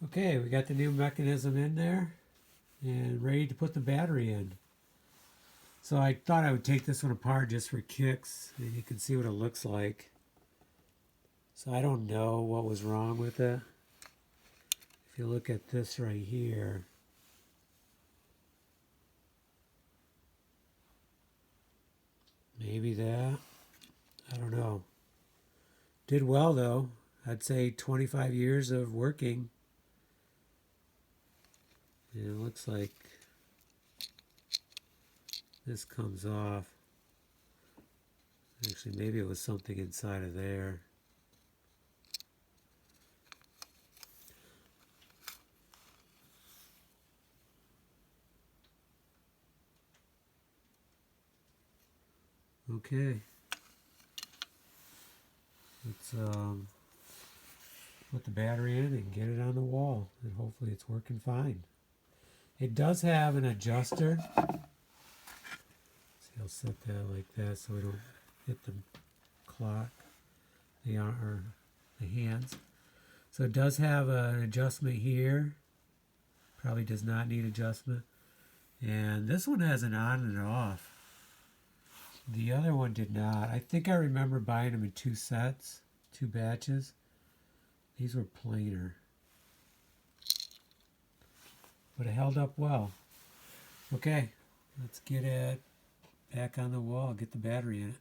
Okay, we got the new mechanism in there and ready to put the battery in. So I thought I would take this one apart just for kicks and you can see what it looks like. So I don't know what was wrong with it. If you look at this right here, maybe that, I don't know. Did well though. I'd say 25 years of working. And it looks like this comes off. Actually, maybe it was something inside of there. Okay. Let's put the battery in and get it on the wall, and hopefully it's working fine. It does have an adjuster. See, I'll set that like that so we don't hit the clock, or the hands. So it does have an adjustment here. Probably does not need adjustment. And this one has an on and off. The other one did not. I think I remember buying them in 2 sets, 2 batches. These were plainer. But it held up well. Okay, let's get it back on the wall, get the battery in it.